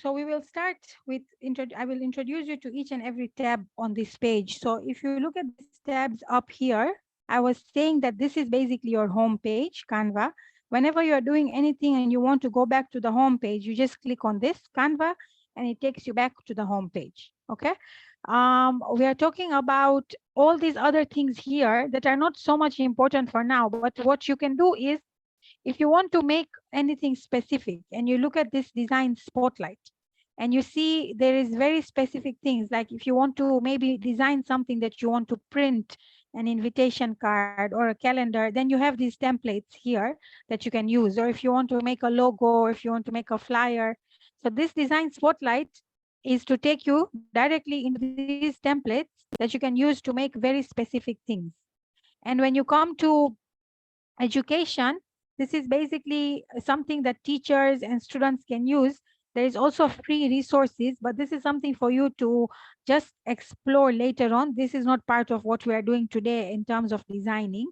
So we will start with, I will introduce you to each and every tab on this page. So if you look at these tabs up here, I was saying that this is basically your home page, Canva. Whenever you're doing anything and you want to go back to the home page, you just click on this Canva and it takes you back to the home page. Okay. We are talking about all these other things here that are not so much important for now, but what you can do is if you want to make anything specific and you look at this design spotlight and you see there is very specific things, like if you want to maybe design something that you want to print, an invitation card or a calendar, then you have these templates here that you can use. Or if you want to make a logo, or if you want to make a flyer, so this design spotlight is to take you directly into these templates that you can use to make very specific things. And when you come to education, this is basically something that teachers and students can use. There is also free resources, but this is something for you to just explore later on. This is not part of what we are doing today in terms of designing.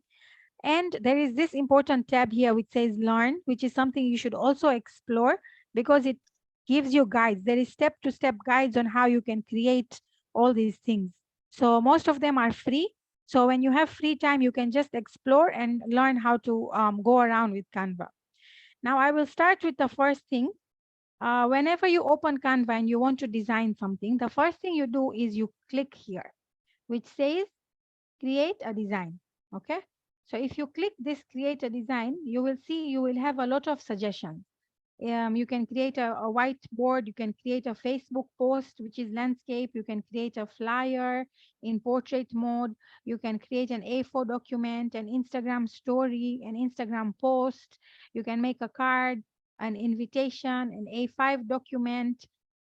And there is this important tab here which says learn, which is something you should also explore because it gives you guides. There is step-to-step guides on how you can create all these things. So most of them are free. So when you have free time, you can just explore and learn how to go around with Canva. Now I will start with the first thing. Whenever you open Canva and you want to design something, the first thing you do is you click here, which says create a design. Okay. So if you click this create a design, you will see you will have a lot of suggestions. You can create a whiteboard, you can create a Facebook post, which is landscape, you can create a flyer in portrait mode, you can create an A4 document, an Instagram story, an Instagram post, you can make a card, an invitation, an A5 document.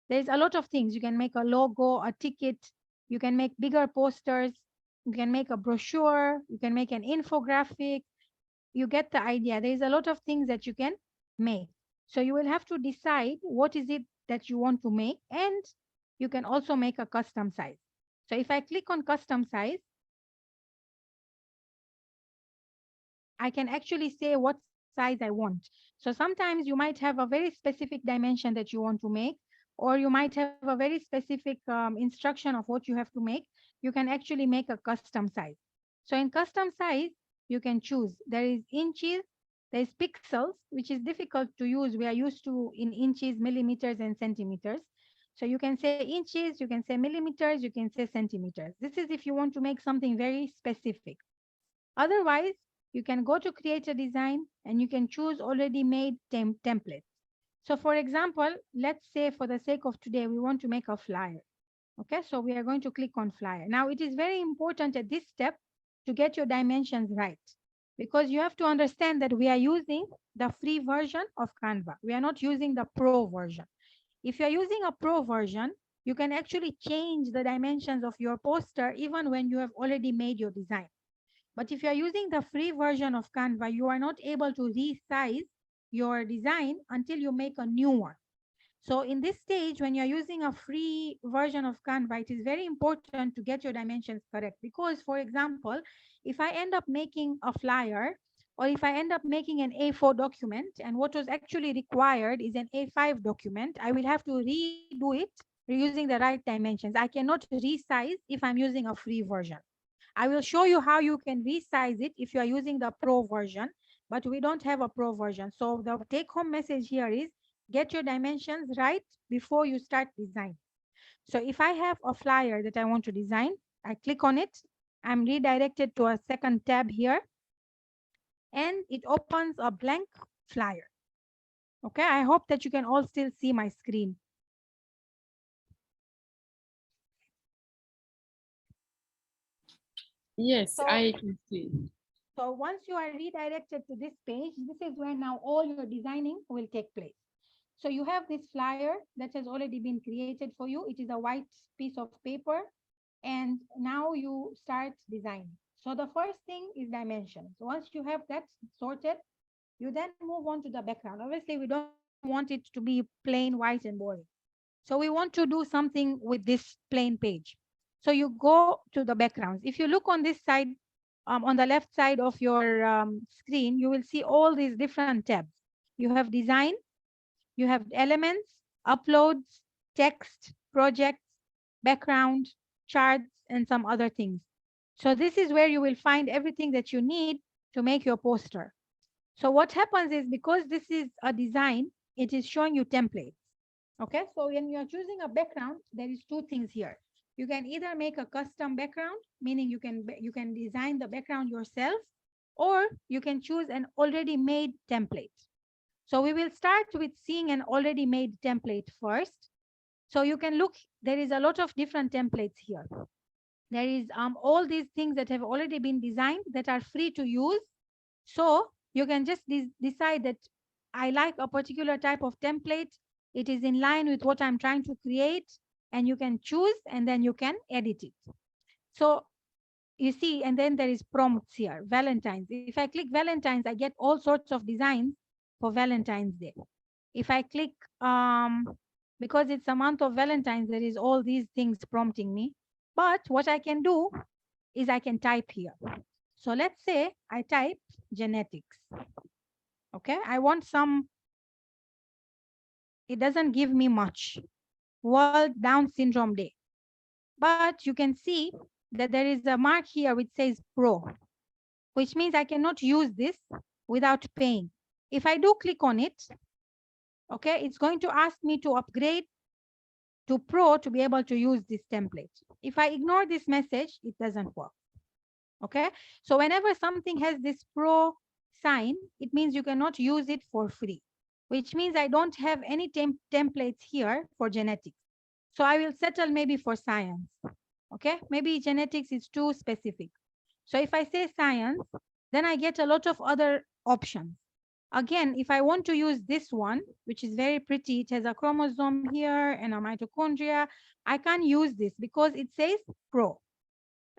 There's a lot of things. You can make a logo, a ticket, you can make bigger posters, you can make a brochure, you can make an infographic. You get the idea. There's a lot of things that you can make. So you will have to decide what is it that you want to make, and you can also make a custom size. So if I click on custom size, I can actually say what size I want. So sometimes you might have a very specific dimension that you want to make, or you might have a very specific instruction of what you have to make. You can actually make a custom size. So in custom size, you can choose. There is inches, there is pixels, which is difficult to use. We are used to in inches, millimeters, and centimeters. So you can say inches, you can say millimeters, you can say centimeters. This is if you want to make something very specific. Otherwise, you can go to create a design and you can choose already made templates. So for example, let's say for the sake of today, we want to make a flyer. Okay, so we are going to click on flyer. Now it is very important at this step to get your dimensions right, because you have to understand that we are using the free version of Canva. We are not using the pro version. If you are using a pro version, you can actually change the dimensions of your poster even when you have already made your design. But if you are using the free version of Canva, you are not able to resize your design until you make a new one. So in this stage, when you're using a free version of Canva, it is very important to get your dimensions correct. Because, for example, if I end up making a flyer, or if I end up making an A4 document, and what was actually required is an A5 document, I will have to redo it using the right dimensions. I cannot resize if I'm using a free version. I will show you how you can resize it if you are using the pro version, but we don't have a pro version. So the take home message here is get your dimensions right before you start design. So if I have a flyer that I want to design, I click on it. I'm redirected to a second tab here, and it opens a blank flyer. Okay, I hope that you can all still see my screen. Yes, So I can see. So once you are redirected to this page, this is where now all your designing will take place. So you have this flyer that has already been created for you. It is a white piece of paper. And now you start designing. So the first thing is dimensions. Once you have that sorted, you then move on to the background. Obviously, we don't want it to be plain white and boring. So we want to do something with this plain page. So you go to the backgrounds. If you look on this side, on the left side of your screen, you will see all these different tabs. You have design, you have elements, uploads, text, projects, background, charts, and some other things. So this is where you will find everything that you need to make your poster. So what happens is, because this is a design, it is showing you templates. Okay, so when you are choosing a background, there is two things here. You can either make a custom background, meaning you can design the background yourself, or you can choose an already made template. So we will start with seeing an already made template first. So you can look, there is a lot of different templates here. There is all these things that have already been designed that are free to use. So you can just decide that I like a particular type of template. It is in line with what I'm trying to create, and you can choose and then you can edit it. So you see, and then there is prompts here, Valentine's. If I click Valentine's, I get all sorts of designs for Valentine's Day. If I click, because it's a month of Valentine's, there is all these things prompting me. But what I can do is I can type here. So let's say I type genetics. Okay, I want some, it doesn't give me much. World Down Syndrome Day. But you can see that there is a mark here which says Pro, which means I cannot use this without paying. If I do click on it, okay, it's going to ask me to upgrade to Pro to be able to use this template. If I ignore this message, it doesn't work. Okay, so whenever something has this Pro sign, it means you cannot use it for free, which means I don't have any templates here for genetics. So I will settle maybe for science. Okay, maybe genetics is too specific. So if I say science, then I get a lot of other options. Again, if I want to use this one, which is very pretty, it has a chromosome here and a mitochondria, I can't use this because it says Pro.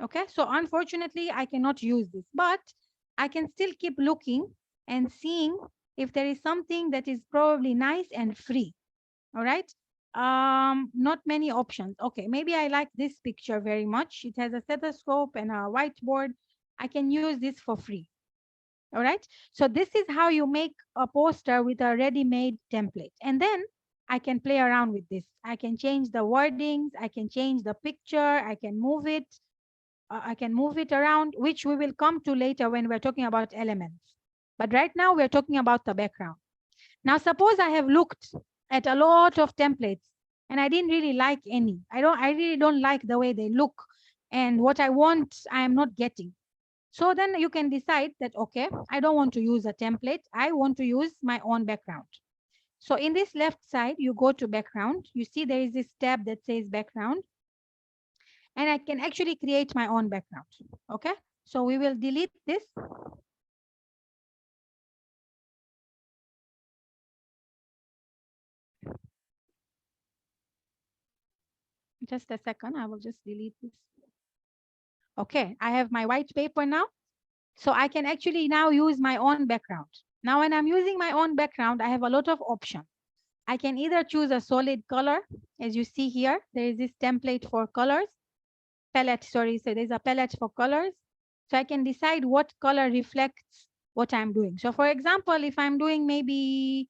Okay, so unfortunately, I cannot use this, but I can still keep looking and seeing if there is something that is probably nice and free. All right. Not many options. Okay, maybe I like this picture very much. It has a stethoscope and a whiteboard. I can use this for free. All right. So this is how you make a poster with a ready-made template. And then I can play around with this. I can change the wordings. I can change the picture. I can move it. I can move it around, which we will come to later when we're talking about elements. But right now we're talking about the background. Now, suppose I have looked at a lot of templates and I didn't really like any. I really don't like the way they look, and what I want, I am not getting. So then you can decide that, okay, I don't want to use a template. I want to use my own background. So in this left side, you go to background. You see there is this tab that says background, and I can actually create my own background. Okay, so we will delete this. Just a second, I will just delete this. Okay, I have my white paper now. So I can actually now use my own background. Now, when I'm using my own background, I have a lot of options. I can either choose a solid color. As you see here, there is this template for colors. Palette, sorry, so there's a palette for colors. So I can decide what color reflects what I'm doing. So for example, if I'm doing maybe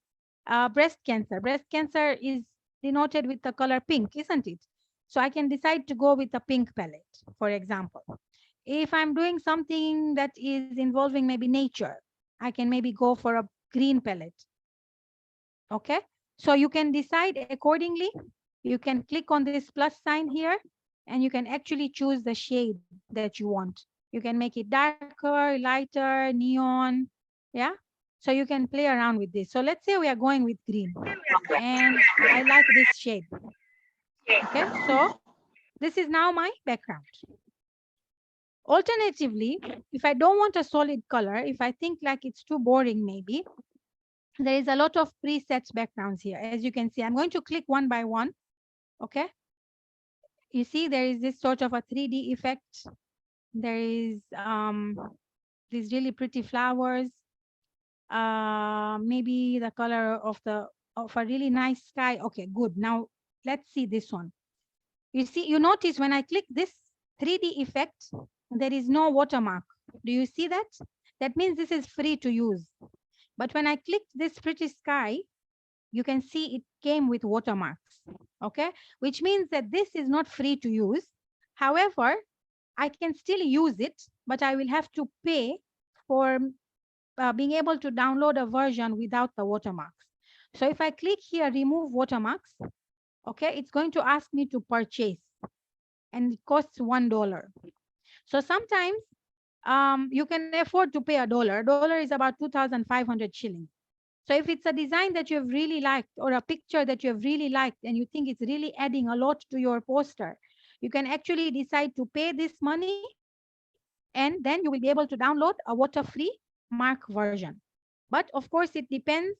breast cancer is denoted with the color pink, isn't it? So I can decide to go with a pink palette, for example. If I'm doing something that is involving maybe nature, I can maybe go for a green palette. Okay, so you can decide accordingly. You can click on this plus sign here and you can actually choose the shade that you want. You can make it darker, lighter, neon. Yeah, so you can play around with this. So let's say we are going with green and I like this shade. Okay, so this is now my background. Alternatively, if I don't want a solid color, if I think like it's too boring, maybe there is a lot of preset backgrounds here. As you can see, I'm going to click one by one. Okay. You see, there is this sort of a 3D effect. There is these really pretty flowers. Maybe the color of a really nice sky. Okay, good. Now let's see this one. You see, you notice when I click this 3D effect, there is no watermark. Do you see that? That means this is free to use. But when I click this pretty sky, you can see it came with watermarks. Okay, which means that this is not free to use. However, I can still use it, but I will have to pay for being able to download a version without the watermarks. So if I click here, remove watermarks, okay, it's going to ask me to purchase, and it costs $1. So sometimes you can afford to pay a dollar. A dollar is about 2,500 shillings. So if it's a design that you have really liked or a picture that you have really liked and you think it's really adding a lot to your poster, you can actually decide to pay this money, and then you will be able to download a water-free mark version. But of course, it depends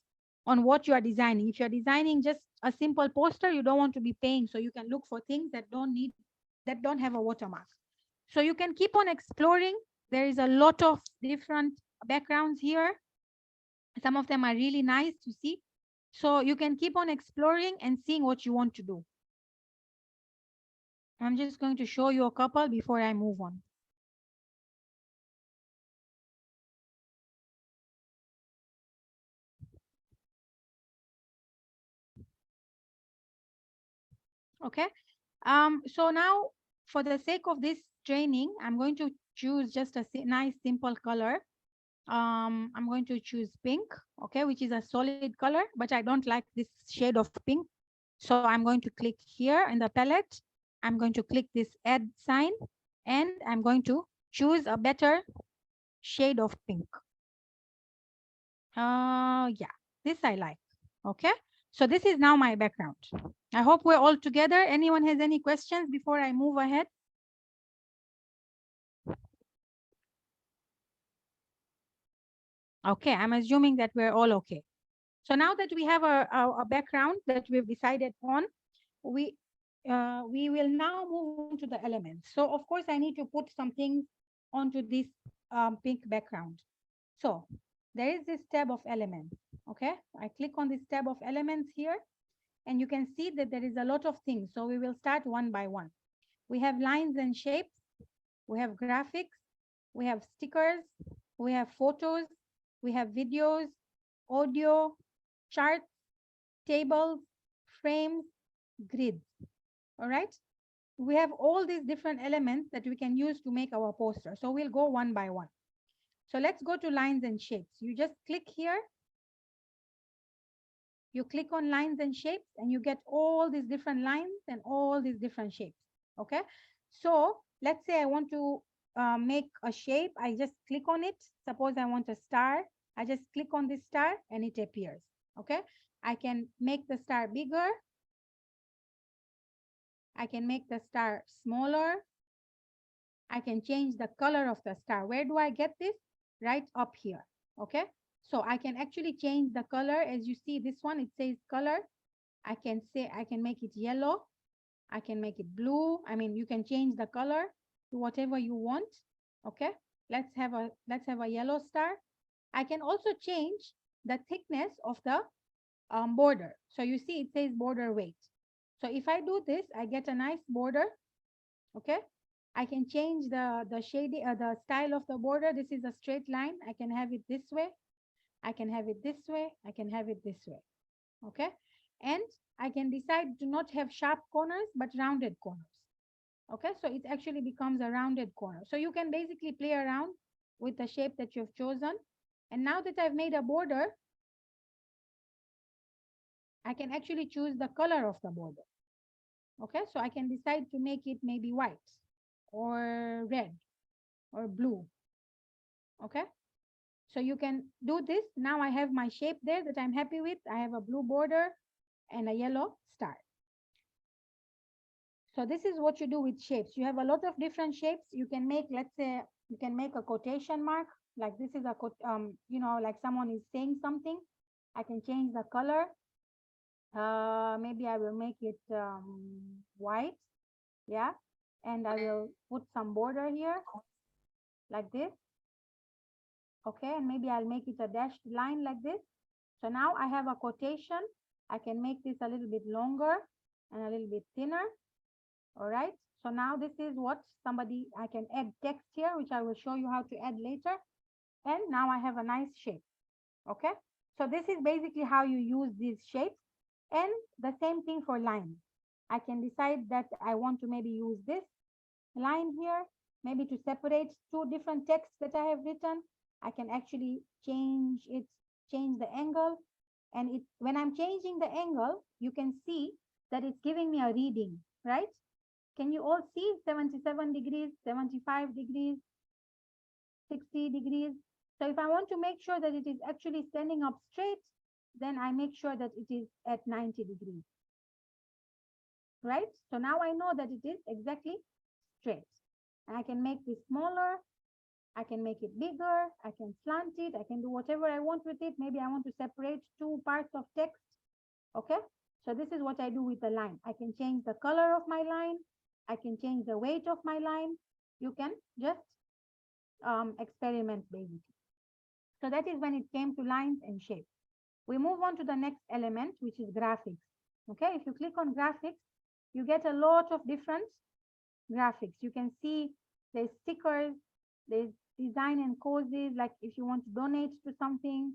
on what you are designing. If you're designing just a simple poster, you don't want to be paying. So you can look for things that don't have a watermark. So you can keep on exploring. There is a lot of different backgrounds here. Some of them are really nice to see. So you can keep on exploring and seeing what you want to do. I'm just going to show you a couple before I move on. Okay. So now, for the sake of this training, I'm going to choose just a nice simple color. I'm going to choose pink, okay, which is a solid color, but I don't like this shade of pink. So I'm going to click here in the palette. I'm going to click this add sign, and I'm going to choose a better shade of pink. Yeah, this I like. Okay. So this is now my background. I hope we're all together. Anyone has any questions before I move ahead? Okay, I'm assuming that we're all okay. So now that we have a background that we've decided on, we we will now move on to the elements. So of course I need to put some things onto this pink background. So there is this tab of elements. Okay, I click on this tab of elements here, and you can see that there is a lot of things. So we will start one by one. We have lines and shapes, we have graphics, we have stickers, we have photos, we have videos, audio, charts, tables, frames, grids. All right. We have all these different elements that we can use to make our poster. So we'll go one by one. So let's go to lines and shapes. You just click here. You click on lines and shapes, and you get all these different lines and all these different shapes. Okay. So let's say I want to make a shape. I just click on it. Suppose I want a star. I just click on this star and it appears. Okay. I can make the star bigger. I can make the star smaller. I can change the color of the star. Where do I get this? Right up here. Okay. So I can actually change the color. As you see, this one, it says color. I can say, I can make it yellow. I can make it blue. I mean, you can change the color to whatever you want. Okay. Let's have a yellow star. I can also change the thickness of the border. So you see, it says border weight. So if I do this, I get a nice border. Okay. I can change the shading, the style of the border. This is a straight line. I can have it this way. I can have it this way. I can have it this way. Okay. And I can decide to not have sharp corners, but rounded corners. Okay. So it actually becomes a rounded corner. So you can basically play around with the shape that you've chosen. And now that I've made a border, I can actually choose the color of the border. Okay. So I can decide to make it maybe white or red or blue. Okay. So you can do this. Now I have my shape there that I'm happy with. I have a blue border and a yellow star. So this is what you do with shapes. You have a lot of different shapes. You can make, let's say, you can make a quotation mark. Like this is a, like someone is saying something. I can change the color. Maybe I will make it white. Yeah. And I will put some border here like this. Okay. And maybe I'll make it a dashed line like this. So now I have a quotation. I can make this a little bit longer and a little bit thinner. All right. So now this is what I can add text here, which I will show you how to add later. And now I have a nice shape. Okay. So this is basically how you use these shapes. And the same thing for line. I can decide that I want to maybe use this line here, maybe to separate two different texts that I have written. I can actually change the angle. And when I'm changing the angle, you can see that it's giving me a reading, right? Can you all see 77 degrees, 75 degrees, 60 degrees? So if I want to make sure that it is actually standing up straight, then I make sure that it is at 90 degrees, right? So now I know that it is exactly straight. And I can make this smaller, I can make it bigger, I can slant it, I can do whatever I want with it. Maybe I want to separate two parts of text, okay? So this is what I do with the line. I can change the color of my line, I can change the weight of my line. You can just experiment basically. So that is when it came to lines and shapes. We move on to the next element, which is graphics. Okay, if you click on graphics, you get a lot of different graphics. You can see there's stickers, there's design and causes, like if you want to donate to something.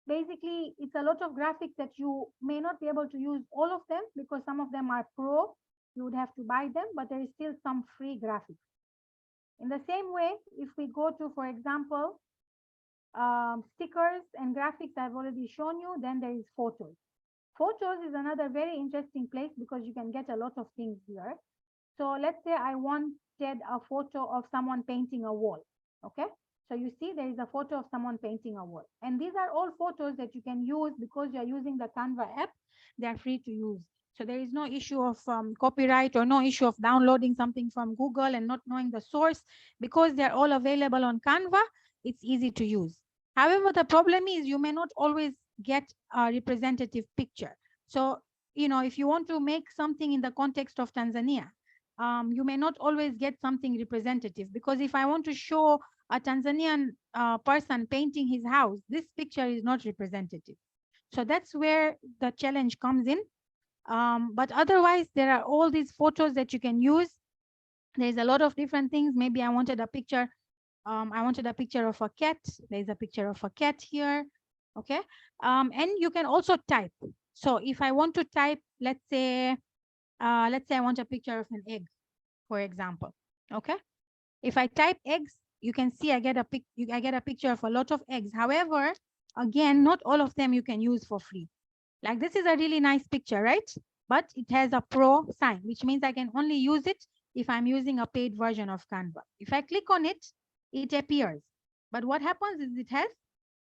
Basically, it's a lot of graphics that you may not be able to use all of them because some of them are pro. You would have to buy them, but there is still some free graphics. In the same way, if we go to, for example, stickers and graphics I've already shown you, then there is photos. Photos is another very interesting place because you can get a lot of things here. So let's say I wanted a photo of someone painting a wall, okay? So you see there is a photo of someone painting a wall. And these are all photos that you can use because you're using the Canva app. They're free to use. So there is no issue of copyright or no issue of downloading something from Google and not knowing the source because they're all available on Canva. It's easy to use. However, the problem is you may not always get a representative picture. So, you know, if you want to make something in the context of Tanzania, you may not always get something representative because if I want to show a Tanzanian person painting his house, this picture is not representative. So that's where the challenge comes in. But otherwise, there are all these photos that you can use. There's a lot of different things. Maybe I wanted a picture. I wanted a picture of a cat. There's a picture of a cat here. Okay. And you can also type. So if I want to type, let's say I want a picture of an egg, for example. Okay. If I type eggs, you can see I get a picture of a lot of eggs. However, again, not all of them you can use for free. Like this is a really nice picture, right? But it has a pro sign, which means I can only use it if I'm using a paid version of Canva. If I click on it, it appears. But what happens is it has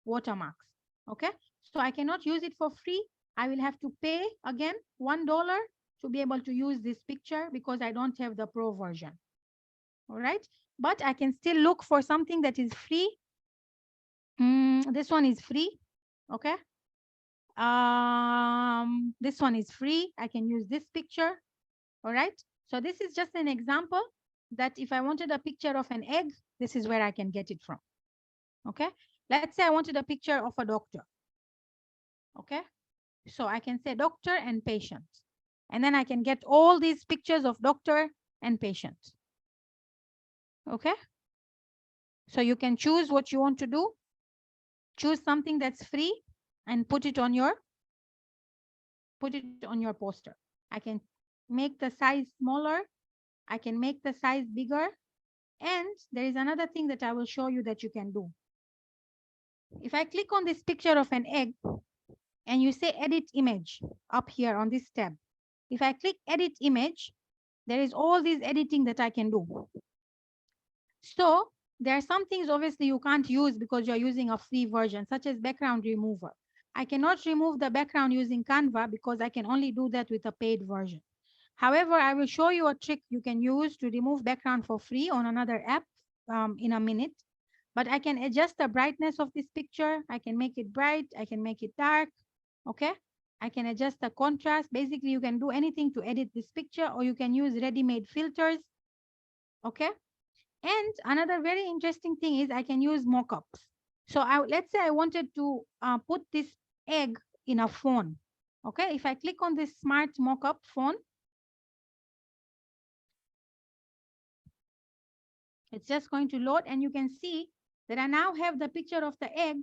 watermarks. Okay. So I cannot use it for free. I will have to pay again $1 to be able to use this picture because I don't have the pro version. All right. But I can still look for something that is free. This one is free. Okay. This one is free. I can use this picture. All right. So this is just an example that if I wanted a picture of an egg, this is where I can get it from. Okay. Let's say I wanted a picture of a doctor. Okay. So I can say doctor and patient. And then I can get all these pictures of doctor and patient. Okay. So you can choose what you want to do. Choose something that's free and put it on your poster. I can make the size smaller. I can make the size bigger. And there is another thing that I will show you that you can do. If I click on this picture of an egg and you say edit image up here on this tab, if I click edit image, there is all these editing that I can do. So there are some things obviously you can't use because you're using a free version, such as background remover. I cannot remove the background using Canva because I can only do that with a paid version. However, I will show you a trick you can use to remove background for free on another app in a minute. But I can adjust the brightness of this picture. I can make it bright. I can make it dark. Okay. I can adjust the contrast. Basically, you can do anything to edit this picture, or you can use ready-made filters. Okay. And another very interesting thing is I can use mockups. So let's say I wanted to put this egg in a phone. Okay. If I click on this smart mockup phone, it's just going to load and you can see that I now have the picture of the egg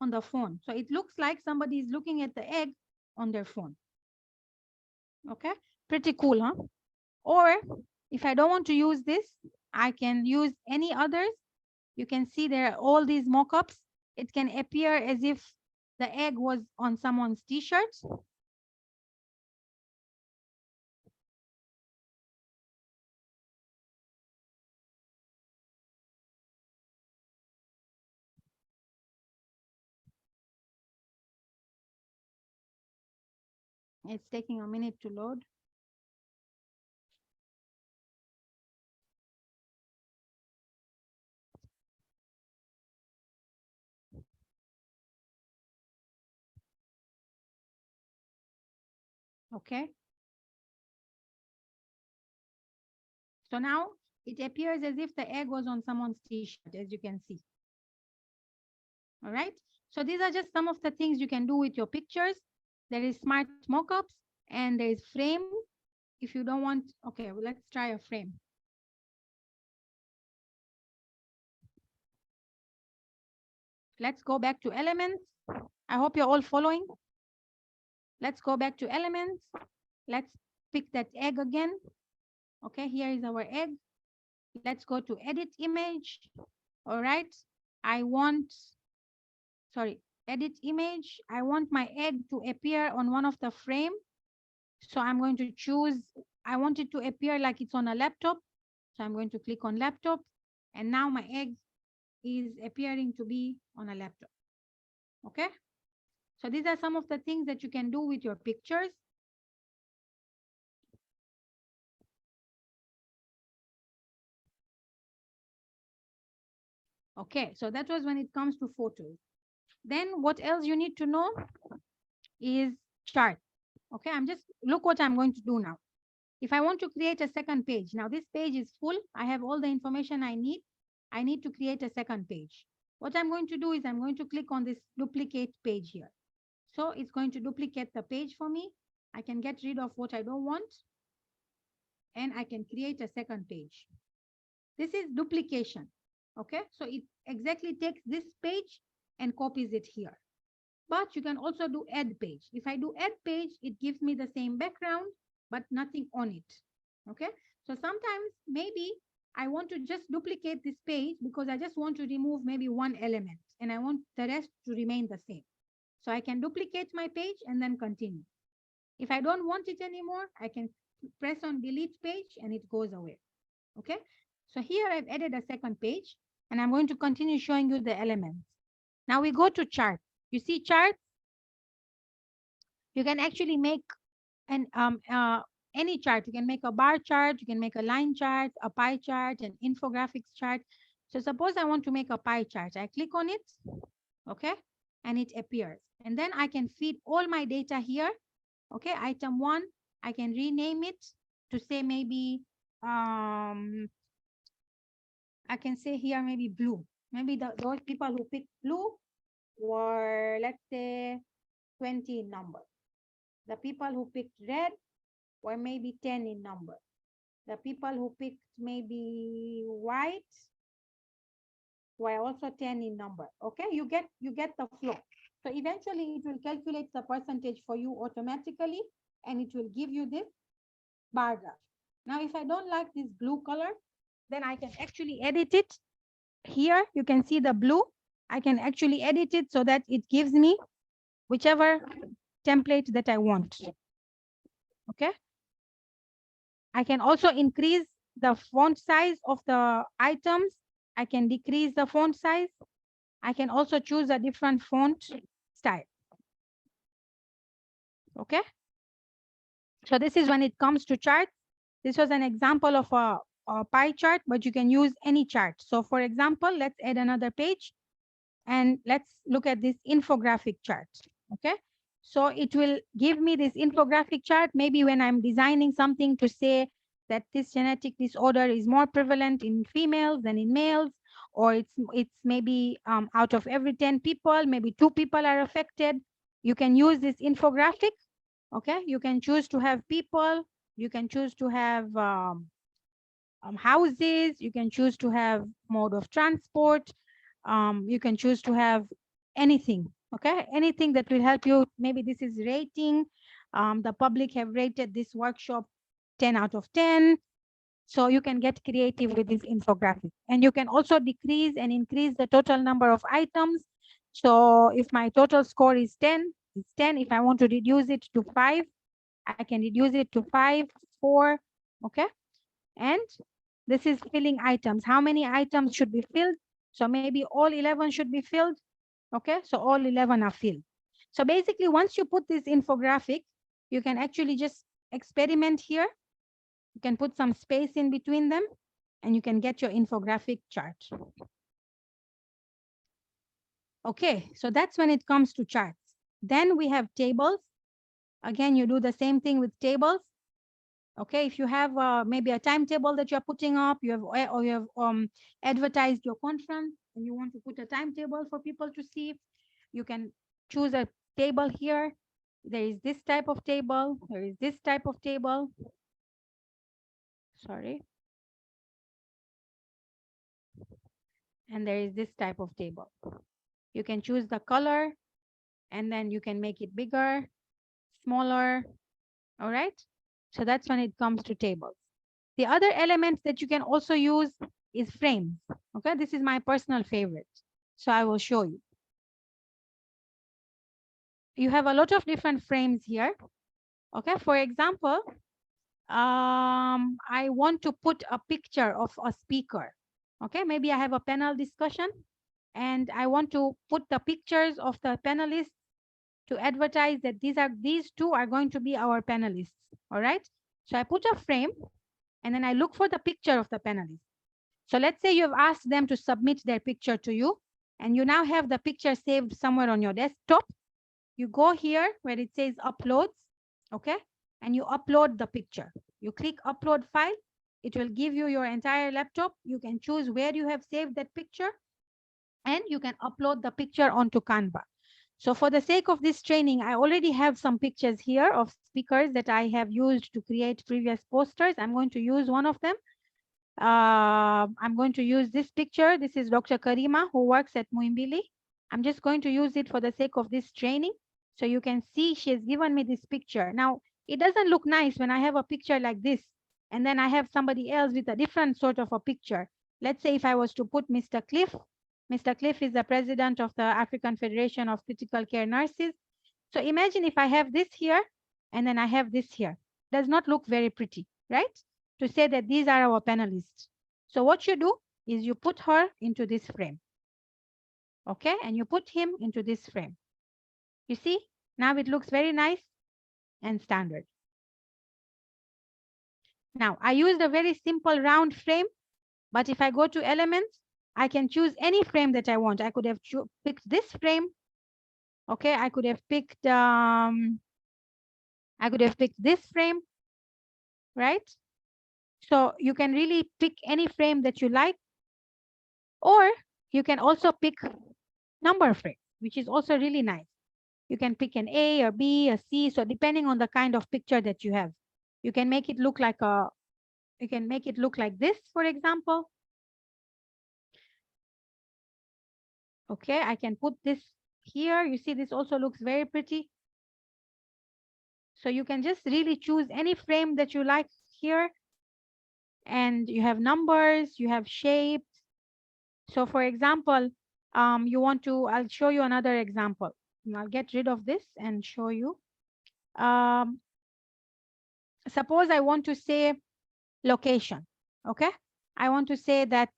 on the phone. So it looks like somebody is looking at the egg on their phone. Okay, pretty cool, huh? Or if I don't want to use this, I can use any others. You can see there are all these mock-ups. It can appear as if the egg was on someone's t-shirt. It's taking a minute to load. Okay. So now it appears as if the egg was on someone's t-shirt, as you can see. All right. So these are just some of the things you can do with your pictures. There is smart mockups and there is frame. If you don't want, okay, well, let's try a frame. Let's go back to elements. I hope you're all following. Let's go back to elements. Let's pick that egg again. Okay, here is our egg. Let's go to edit image. All right. I want, sorry, edit image. I want my egg to appear on one of the frame. So I'm going to choose, I want it to appear like it's on a laptop. So I'm going to click on laptop. And now my egg is appearing to be on a laptop. Okay. So these are some of the things that you can do with your pictures. Okay, so that was when it comes to photos. Then what else you need to know is chart. Okay, look what I'm going to do now. If I want to create a second page, now this page is full. I have all the information I need. I need to create a second page. What I'm going to do is I'm going to click on this duplicate page here. So it's going to duplicate the page for me. I can get rid of what I don't want. And I can create a second page. This is duplication. Okay, so it exactly takes this page and copies it here. But you can also do add page. If I do add page, it gives me the same background, but nothing on it. Okay, so sometimes maybe I want to just duplicate this page because I just want to remove maybe one element and I want the rest to remain the same. So I can duplicate my page and then continue. If I don't want it anymore, I can press on delete page and it goes away. Okay, so here I've added a second page and I'm going to continue showing you the elements. Now we go to chart. You see chart? You can actually make an any chart. You can make a bar chart, you can make a line chart, a pie chart, an infographics chart. So suppose I want to make a pie chart. I click on it, okay, and it appears. And then I can feed all my data here. Okay, item 1, I can rename it to say maybe I can say here maybe blue. Maybe those people who picked blue were, let's say, 20 in number. The people who picked red were maybe 10 in number. The people who picked maybe white were also 10 in number. Okay, you get the flow. So eventually it will calculate the percentage for you automatically and it will give you this bar graph. Now, if I don't like this blue color, then I can actually edit it. Here you can see the blue. I can actually edit it so that it gives me whichever template that I want. Okay. I can also increase the font size of the items. I can decrease the font size. I can also choose a different font style. Okay. So this is when it comes to charts. This was an example of a pie chart, but you can use any chart. So for example, let's add another page and let's look at this infographic chart. Okay. So it will give me this infographic chart, maybe when I'm designing something to say that this genetic disorder is more prevalent in females than in males, or it's maybe out of every 10 people, maybe 2 people are affected. You can use this infographic. Okay. You can choose to have people. You can choose to have houses. You can choose to have mode of transport. You can choose to have anything. Okay, anything that will help you. Maybe this is rating. The public have rated this workshop 10 out of 10. So you can get creative with this infographic. And you can also decrease and increase the total number of items. So if my total score is 10, it's 10. If I want to reduce it to 5, I can reduce it to 5, 4, okay? And this is filling items. How many items should be filled? So maybe all 11 should be filled, okay? So all 11 are filled. So basically, once you put this infographic, you can actually just experiment here. You can put some space in between them and you can get your infographic chart. Okay, so that's when it comes to charts. Then we have tables. Again, you do the same thing with tables. Okay, if you have maybe a timetable that you're putting up, you have or you have advertised your conference and you want to put a timetable for people to see, you can choose a table here. There is this type of table. There is this type of table. Sorry. And there is this type of table. You can choose the color and then you can make it bigger, smaller. All right. So that's when it comes to tables. The other element that you can also use is frames. Okay, this is my personal favorite. So I will show you. You have a lot of different frames here. Okay, for example, I want to put a picture of a speaker. Okay, maybe I have a panel discussion and I want to put the pictures of the panelists to advertise that these two are going to be our panelists. All right. So I put a frame and then I look for the picture of the panelists. So let's say you've asked them to submit their picture to you and you now have the picture saved somewhere on your desktop. You go here where it says uploads, okay? And you upload the picture. You click upload file. It will give you your entire laptop. You can choose where you have saved that picture and you can upload the picture onto Canva. So for the sake of this training, I already have some pictures here of speakers that I have used to create previous posters. I'm going to use one of them. I'm going to use this picture. This is Dr. Karima who works at Muimbili. I'm just going to use it for the sake of this training. So you can see she has given me this picture. Now, it doesn't look nice when I have a picture like this and then I have somebody else with a different sort of a picture. Let's say if I was to put Mr. Cliff. Mr. Cliff is the president of the African Federation of Critical Care Nurses. So imagine if I have this here and then I have this here. Does not look very pretty, right? To say that these are our panelists. So what you do is you put her into this frame. Okay, and you put him into this frame. You see, now it looks very nice and standard. Now, I used a very simple round frame, but if I go to elements, I can choose any frame that I want. I could have picked this frame. Okay, I could have picked this frame, right? So you can really pick any frame that you like, or you can also pick number frame, which is also really nice. You can pick an A or B or C. So depending on the kind of picture that you have, you can make it look like this, for example. Okay, I can put this here. You see, this also looks very pretty. So you can just really choose any frame that you like here. And you have numbers, you have shapes. So for example, I'll show you another example. And I'll get rid of this and show you. Suppose I want to say location, okay? I want to say that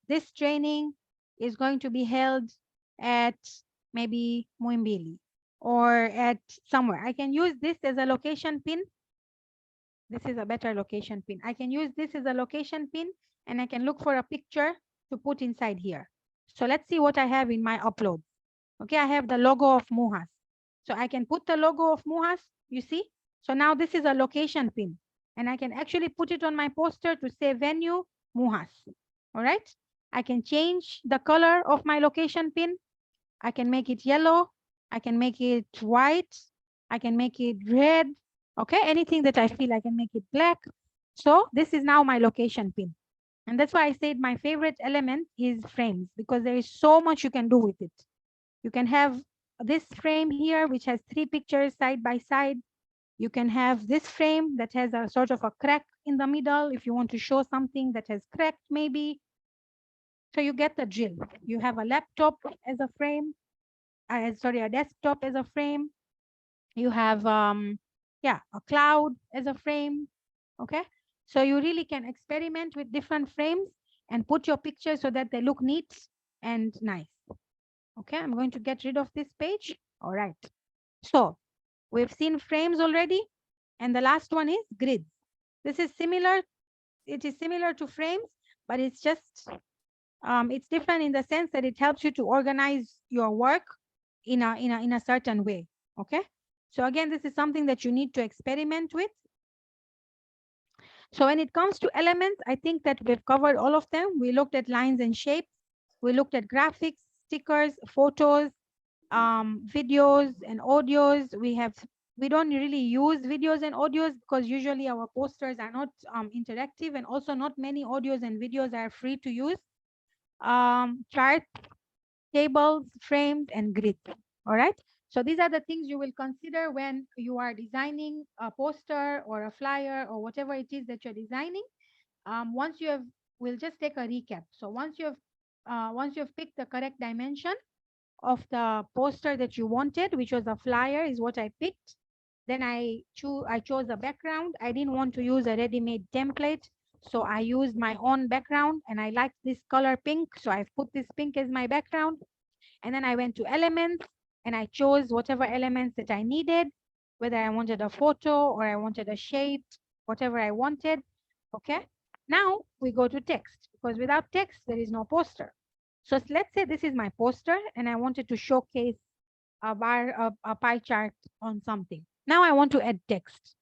this training is going to be held at maybe Muimbili or at somewhere. I can use this as a location pin. This is a better location pin. I can use this as a location pin and I can look for a picture to put inside here. So let's see what I have in my upload. Okay, I have the logo of MUHAS. So I can put the logo of MUHAS, you see? So now this is a location pin and I can actually put it on my poster to say venue MUHAS. All right. I can change the color of my location pin. I can make it yellow. I can make it white. I can make it red. Okay, anything that I feel, I can make it black. So this is now my location pin. And that's why I said my favorite element is frames because there is so much you can do with it. You can have this frame here, which has 3 pictures side by side. You can have this frame that has a sort of a crack in the middle if you want to show something that has cracked maybe. So you get the drill. You have a laptop as a frame, sorry, a desktop as a frame. You have, yeah, a cloud as a frame, okay? So you really can experiment with different frames and put your pictures so that they look neat and nice. Okay, I'm going to get rid of this page. All right. So we've seen frames already. And the last one is grids. This is similar. It is similar to frames, but it's just, it's different in the sense that it helps you to organize your work in a certain way. Okay. So again, this is something that you need to experiment with. So when it comes to elements, I think that we've covered all of them. We looked at lines and shapes. We looked at graphics, stickers, photos, videos and audios. We don't really use videos and audios because usually our posters are not interactive, and also not many audios and videos are free to use. Charts, tables, frames, and grids. All right. So these are the things you will consider when you are designing a poster or a flyer or whatever it is that you're designing. Once you have, we'll just take a recap. So once you've picked the correct dimension of the poster that you wanted, which was a flyer, is what I picked. Then I chose a background. I didn't want to use a ready-made template, so I used my own background, and I liked this color pink, so I've put this pink as my background. And then I went to elements, and I chose whatever elements that I needed, whether I wanted a photo or I wanted a shape, whatever I wanted. Okay. Now we go to text, because without text, there is no poster. So let's say this is my poster and I wanted to showcase a pie chart on something. Now I want to add text.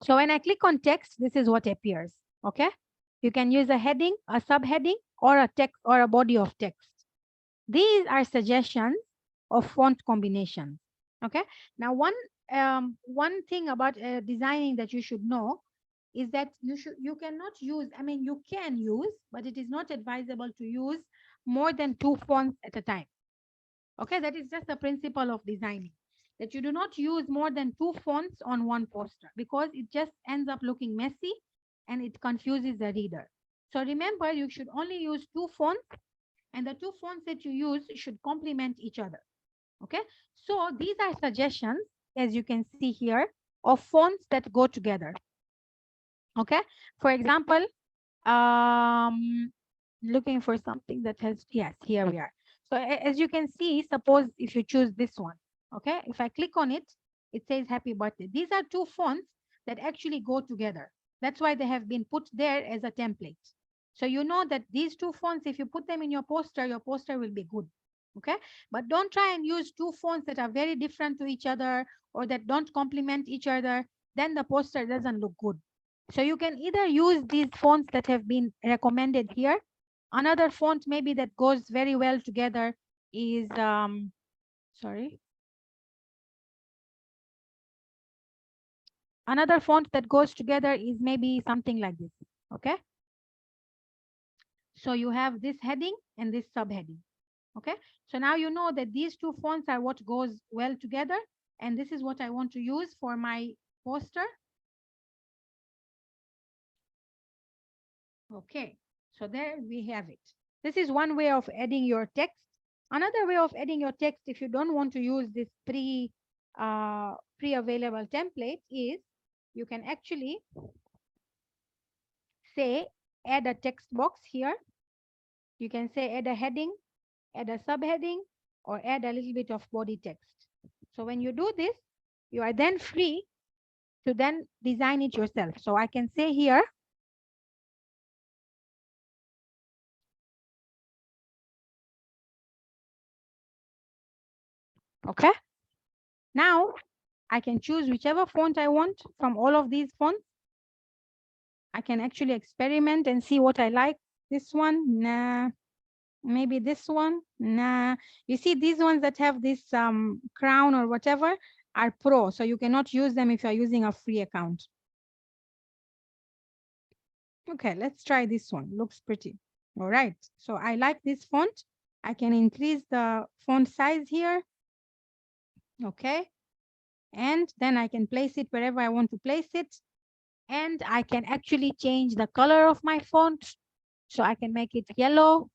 So when I click on text, this is what appears. Okay. You can use a heading, a subheading, or a text or a body of text. These are suggestions of font combinations. Okay. Now, one thing about designing that you should know is that you cannot use, I mean, you can use, but it is not advisable to use more than 2 fonts at a time. Okay, that is just the principle of designing, that you do not use more than 2 fonts on one poster, because it just ends up looking messy and it confuses the reader. So remember, you should only use 2 fonts, and the 2 fonts that you use should complement each other. Okay, so these are suggestions, as you can see here, of fonts that go together. Okay, for example, looking for something that has, yes, here we are. So as you can see, suppose if you choose this one, okay, if I click on it, it says happy birthday. These are 2 fonts that actually go together. That's why they have been put there as a template. So you know that these 2 fonts, if you put them in your poster will be good. Okay, but don't try and use 2 fonts that are very different to each other or that don't complement each other. Then the poster doesn't look good. So you can either use these fonts that have been recommended here. Another font maybe that goes very well together is, sorry. Another font that goes together is maybe something like this, okay? So you have this heading and this subheading, okay? So now you know that these 2 fonts are what goes well together, and this is what I want to use for my poster. Okay, so there we have it. This is one way of adding your text. Another way of adding your text, if you don't want to use this pre-available template, is you can actually say add a text box here. You can say add a heading, add a subheading, or add a little bit of body text. So when you do this, you are then free to then design it yourself. So I can say here, okay, now I can choose whichever font I want from all of these fonts. I can actually experiment and see what I like. This one, nah. Maybe this one, nah. You see, these ones that have this crown or whatever are pro, so you cannot use them if you're using a free account. Okay, let's try this one. Looks pretty. All right, so I like this font. I can increase the font size here. Okay. And then I can place it wherever I want to place it. And I can actually change the color of my font. So I can make it yellow.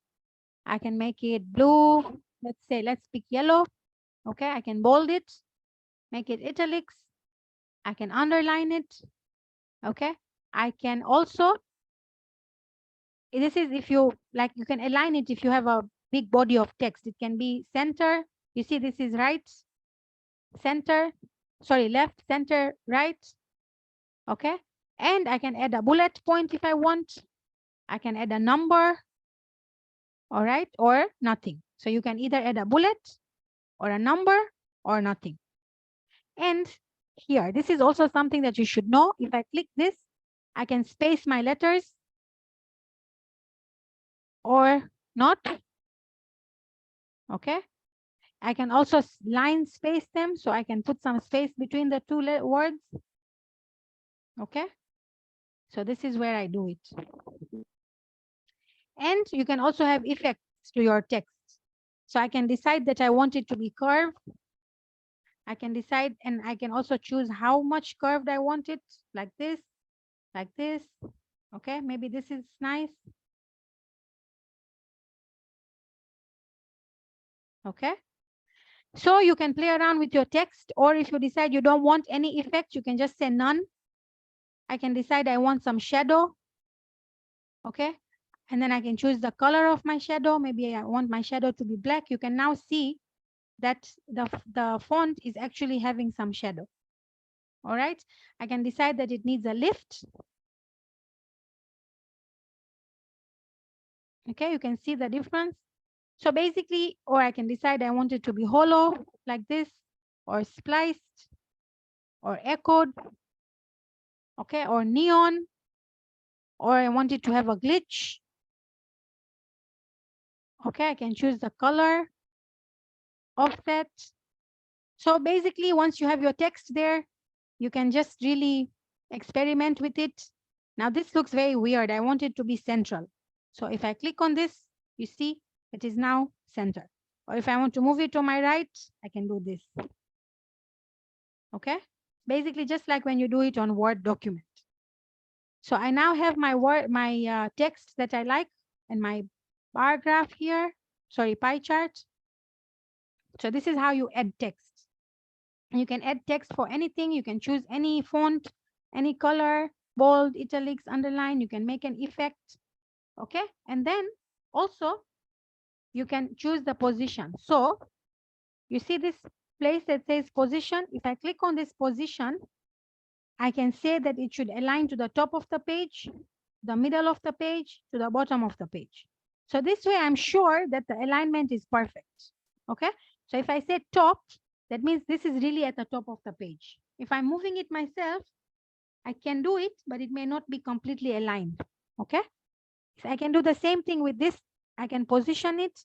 I can make it blue. Let's pick yellow. Okay. I can bold it, make it italics. I can underline it. Okay. I can also, this is if you like, you can align it if you have a big body of text. It can be center. You see, this is right, center, sorry, left, center, right. Okay. And I can add a bullet point if I want. I can add a number, all right, or nothing. So you can either add a bullet or a number or nothing. And here, this is also something that you should know. If I click this, I can space my letters or not. Okay. I can also line space them, so I can put some space between the two words. Okay. So this is where I do it. And you can also have effects to your text. So I can decide that I want it to be curved. I can decide, and I can also choose how much curved I want it, like this, like this. Okay, maybe this is nice. Okay. So you can play around with your text, or if you decide you don't want any effect, you can just say none. I can decide I want some shadow. Okay. And then I can choose the color of my shadow. Maybe I want my shadow to be black. You can now see that the font is actually having some shadow. All right. I can decide that it needs a lift. Okay. You can see the difference. So basically, or I can decide I want it to be hollow like this, or spliced, or echoed, okay, or neon, or I want it to have a glitch. Okay, I can choose the color, offset. So basically, once you have your text there, you can just really experiment with it. Now this looks very weird. I want it to be central. So if I click on this, you see it is now center. Or if I want to move it to my right, I can do this. Okay, basically just like when you do it on Word document. So I now have my text that I like and my bar graph here, sorry, pie chart. So this is how you add text. You can add text for anything. You can choose any font, any color, bold, italics, underline. You can make an effect. Okay. And then also you can choose the position. So you see this place that says position. If I click on this position, I can say that it should align to the top of the page, the middle of the page, to the bottom of the page. So this way I'm sure that the alignment is perfect. Okay. So if I say top, that means this is really at the top of the page. If I'm moving it myself, I can do it, but it may not be completely aligned. Okay. So I can do the same thing with this. I can position it.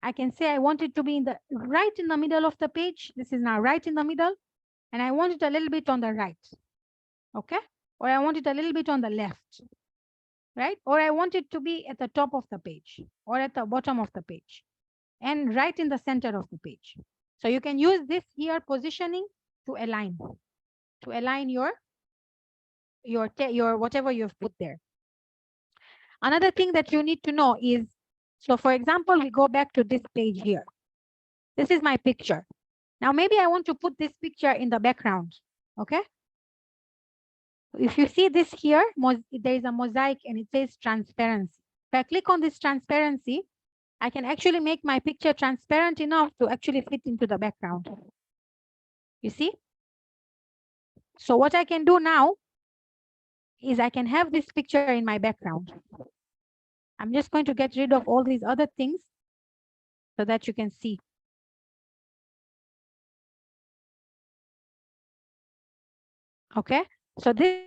I can say I want it to be right in the middle of the page. This is now right in the middle. And I want it a little bit on the right. Okay. Or I want it a little bit on the left. Right. Or I want it to be at the top of the page or at the bottom of the page and right in the center of the page. So you can use this here positioning to align your whatever you've put there. Another thing that you need to know is, so for example, we go back to this page here. This is my picture. Now maybe I want to put this picture in the background. Okay. If you see this here, there is a mosaic and it says transparency. If I click on this transparency, I can actually make my picture transparent enough to actually fit into the background. You see? So what I can do now is I can have this picture in my background. I'm just going to get rid of all these other things so that you can see. Okay, so this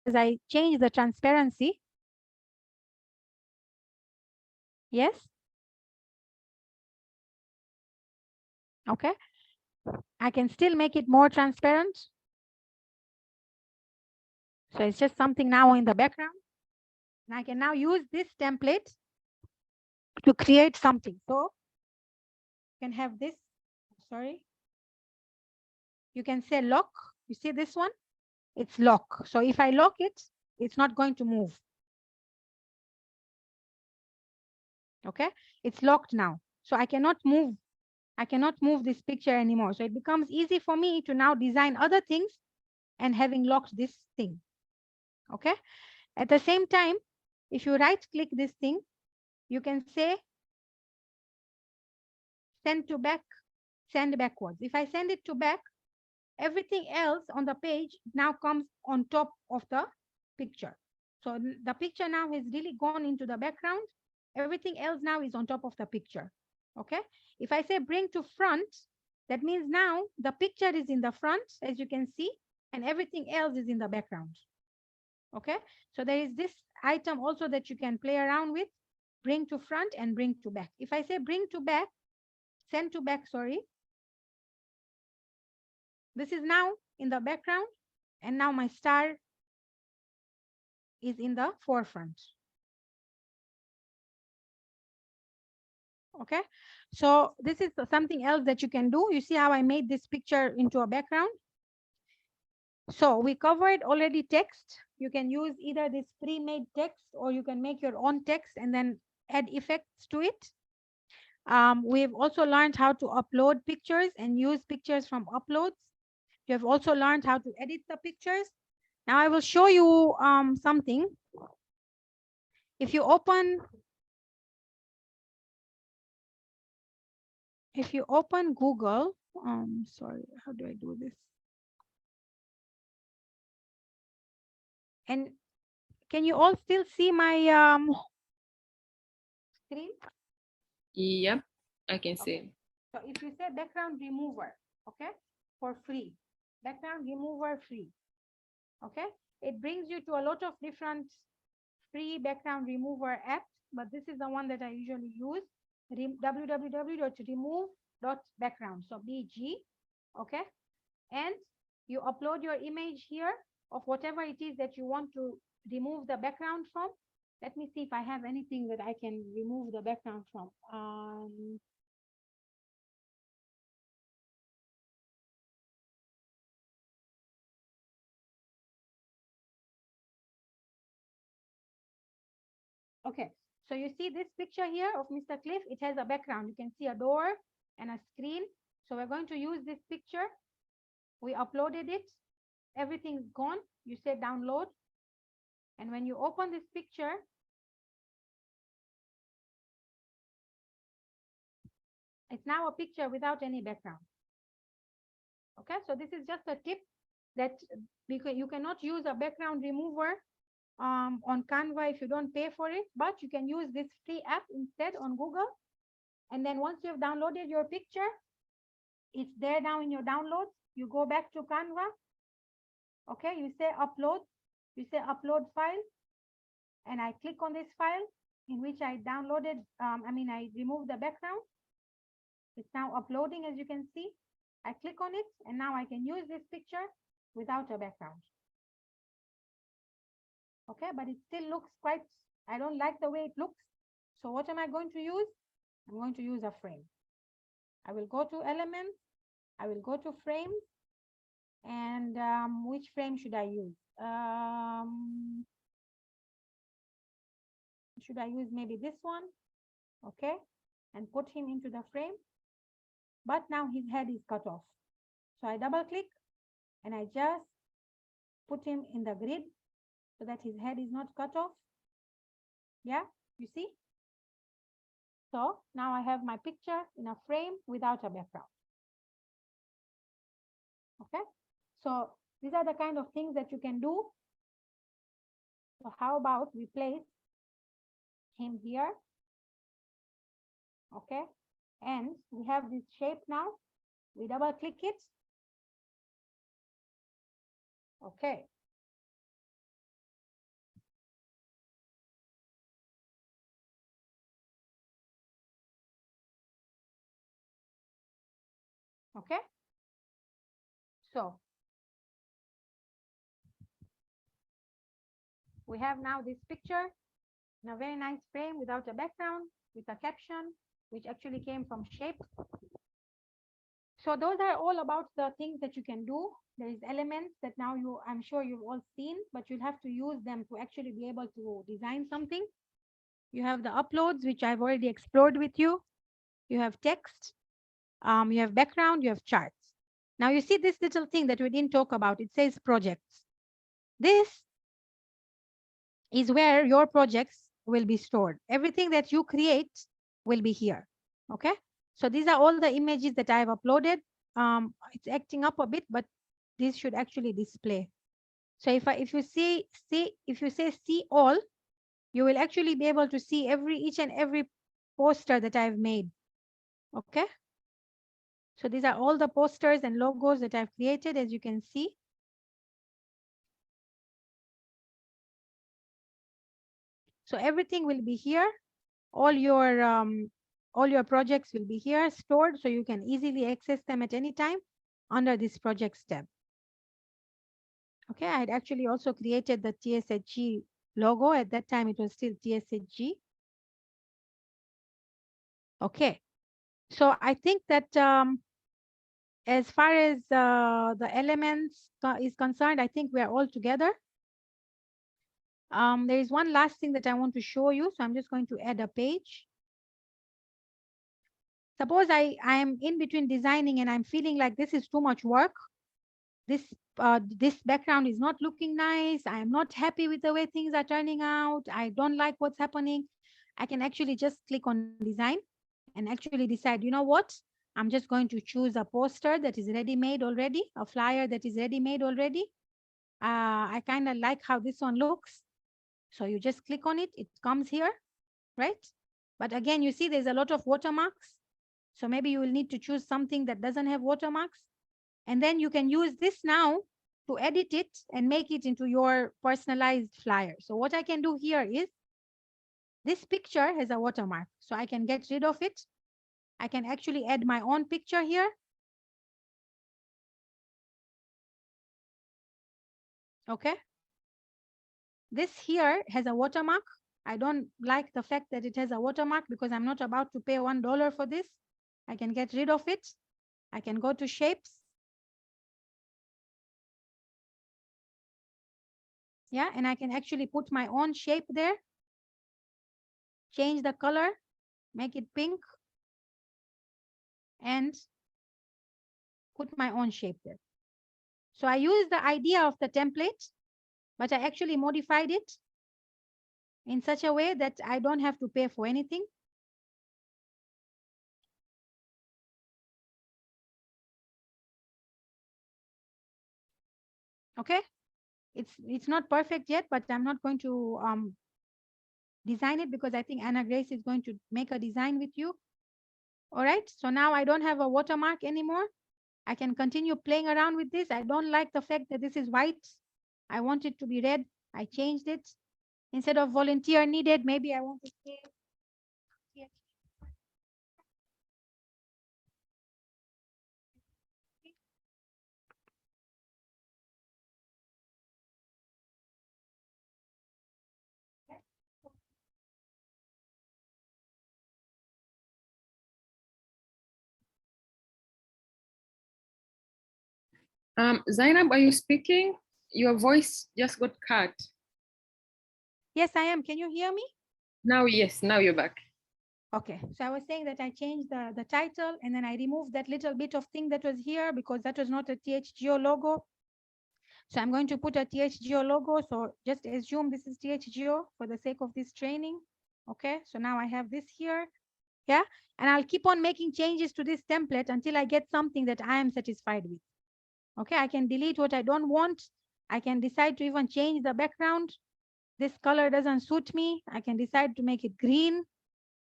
as I change the transparency. Yes. Okay, I can still make it more transparent. So it's just something now in the background. And I can now use this template to create something. So you can have this, sorry. you can say lock. You see this one? It's lock. So if I lock it, it's not going to move. Okay, it's locked now. So I cannot move. I cannot move this picture anymore. So it becomes easy for me to now design other things and having locked this thing. Okay. At the same time, if you right click this thing, you can say send to back, send backwards. If I send it to back, everything else on the page now comes on top of the picture. So the picture now has really gone into the background. Everything else now is on top of the picture. Okay. If I say bring to front, that means now the picture is in the front, as you can see, and everything else is in the background. Okay. So there is this item also that you can play around with, bring to front and bring to back. If I say bring to back, send to back, sorry, this is now in the background, and now my star is in the forefront. Okay, so this is something else that you can do. You see how I made this picture into a background? So we covered already text. You can use either this pre-made text or you can make your own text and then add effects to it. We've also learned how to upload pictures and use pictures from uploads. You have also learned how to edit the pictures. Now I will show you something. If you open Google, sorry, how do I do this? And can you all still see my screen? Yep, I can Okay. see. So if you say background remover, okay, for free, background remover free, okay, it brings you to a lot of different free background remover apps, but this is the one that I usually use, www.remove.background, so BG, okay, and you upload your image here of whatever it is that you want to remove the background from. Let me see if I have anything that I can remove the background from. Okay, so you see this picture here of Mr. Cliff, it has a background. You can see a door and a screen. So we're going to use this picture. We uploaded it. Everything's gone. You say download. And when you open this picture, it's now a picture without any background. Okay, so this is just a tip that because you cannot use a background remover on Canva if you don't pay for it, but you can use this free app instead on Google. And then once you have downloaded your picture, it's there now in your downloads. You go back to Canva. Okay, you say upload. You say upload file. And I click on this file in which I downloaded, I removed the background. It's now uploading, as you can see. I click on it, and now I can use this picture without a background. Okay, but it still looks quite, I don't like the way it looks. So what am I going to use? I'm going to use a frame. I will go to elements. I will go to frames. And which frame should I use? Should I use maybe this one? Okay, and put him into the frame. But now his head is cut off. So I double click and I just put him in the grid so that his head is not cut off. Yeah, you see? So now I have my picture in a frame without a background. Okay, so these are the kind of things that you can do. So how about we place him here? Okay, and we have this shape now. We double click it. Okay. Okay. So we have now this picture in a very nice frame without a background with a caption, which actually came from shape. So those are all about the things that you can do. There is elements that now I'm sure you've all seen, but you'll have to use them to actually be able to design something. You have the uploads, which I've already explored with you. You have text, you have background, you have charts. Now you see this little thing that we didn't talk about. It says projects. This is where your projects will be stored. Everything that you create will be here. Okay. So these are all the images that I've uploaded. It's acting up a bit, but this should actually display. So if you if you say see all, you will actually be able to see each and every poster that I've made. Okay. So these are all the posters and logos that I've created, as you can see. So everything will be here. All your projects will be here stored, so you can easily access them at any time under this projects tab. Okay, I had actually also created the TSHG logo. At that time, it was still TSHG. Okay, so I think that as far as the elements is concerned, I think we are all together. There is one last thing that I want to show you. So I'm just going to add a page. Suppose I am in between designing and I'm feeling like this is too much work. This background is not looking nice. I am not happy with the way things are turning out. I don't like what's happening. I can actually just click on design and actually decide, you know what? I'm just going to choose a poster that is ready made already, a flyer that is ready made already. I kind of like how this one looks. So you just click on it, it comes here, right? But again, you see there's a lot of watermarks. So maybe you will need to choose something that doesn't have watermarks. And then you can use this now to edit it and make it into your personalized flyer. So what I can do here is this picture has a watermark. So I can get rid of it. I can actually add my own picture here. Okay. This here has a watermark. I don't like the fact that it has a watermark because I'm not about to pay $1 for this. I can get rid of it. I can go to shapes. Yeah, and I can actually put my own shape there. Change the color, make it pink, and put my own shape there. So I use the idea of the template, but I actually modified it in such a way that I don't have to pay for anything. Okay, it's not perfect yet, but I'm not going to design it because I think Anna Grace is going to make a design with you. All right, so now I don't have a watermark anymore. I can continue playing around with this. I don't like the fact that this is white. I want it to be red. I changed it. Instead of volunteer needed, maybe I want to say Zainab, are you speaking? Your voice just got cut. yes, I am. Can you hear me? Now, yes, now you're back. Okay, so I was saying that I changed the title and then I removed that little bit of thing that was here because that was not a THGO logo. So I'm going to put a THGO logo. So just assume this is THGO for the sake of this training. Okay, so now I have this here. Yeah, and I'll keep on making changes to this template until I get something that I am satisfied with. Okay, I can delete what I don't want. I can decide to even change the background. This color doesn't suit me. I can decide to make it green.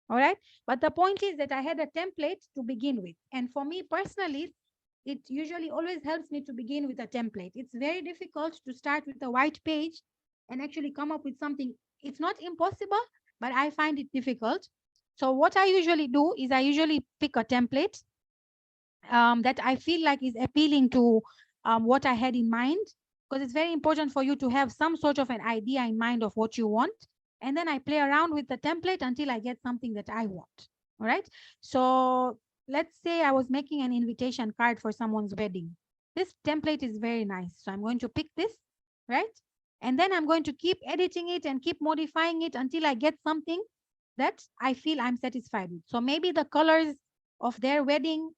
All right. But the point is that I had a template to begin with. And for me personally, it usually always helps me to begin with a template. It's very difficult to start with a white page and actually come up with something. It's not impossible, but I find it difficult. So what I usually do is I usually pick a template that I feel like is appealing to what I had in mind, because it's very important for you to have some sort of an idea in mind of what you want. And then I play around with the template until I get something that I want. All right. So let's say I was making an invitation card for someone's wedding. This template is very nice. So I'm going to pick this, right? And then I'm going to keep editing it and keep modifying it until I get something that I feel I'm satisfied with. So maybe the colors of their wedding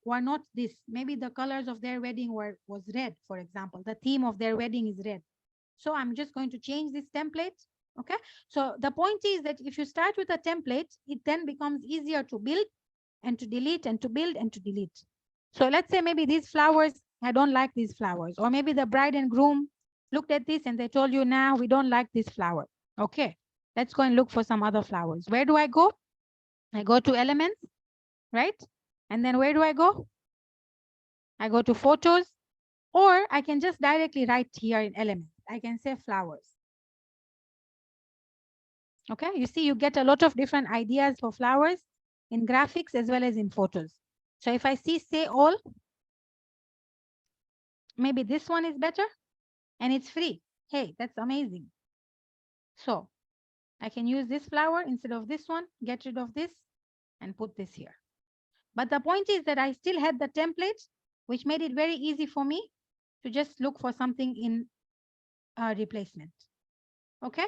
were not this. Maybe the colors of their wedding was red, for example. The theme of their wedding is red. So I'm just going to change this template. Okay. So the point is that if you start with a template, it then becomes easier to build and to delete and to build and to delete. So let's say maybe these flowers, I don't like these flowers. Or maybe the bride and groom looked at this and they told you, now we don't like this flower. Okay, let's go and look for some other flowers. Where do I go? I go to elements, right? And then where do I go? I go to photos, or I can just directly write here in elements. I can say flowers. Okay, you see, you get a lot of different ideas for flowers in graphics as well as in photos. So if I see say all, maybe this one is better and it's free. Hey, that's amazing. So I can use this flower instead of this one, get rid of this and put this here. But the point is that I still had the template, which made it very easy for me to just look for something in replacement. Okay,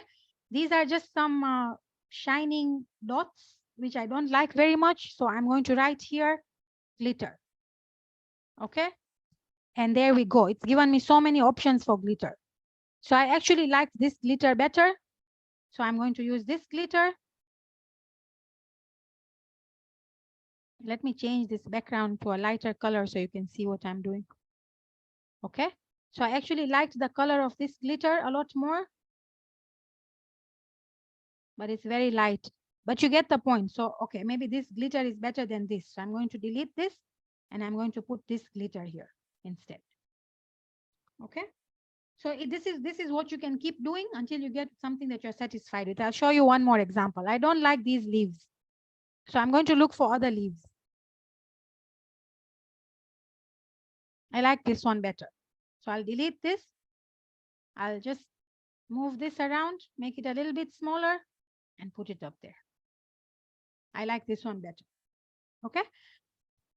these are just some shining dots, which I don't like very much. So I'm going to write here glitter. Okay, and there we go. It's given me so many options for glitter. So I actually like this glitter better. So I'm going to use this glitter. Let me change this background to a lighter color so you can see what I'm doing. Okay, so I actually liked the color of this glitter a lot more, but it's very light. But you get the point. So, okay, maybe this glitter is better than this. So I'm going to delete this and I'm going to put this glitter here instead. Okay. So this is what you can keep doing until you get something that you're satisfied with. I'll show you one more example. I don't like these leaves. So I'm going to look for other leaves. I like this one better. So I'll delete this. I'll just move this around, make it a little bit smaller and put it up there. I like this one better. Okay.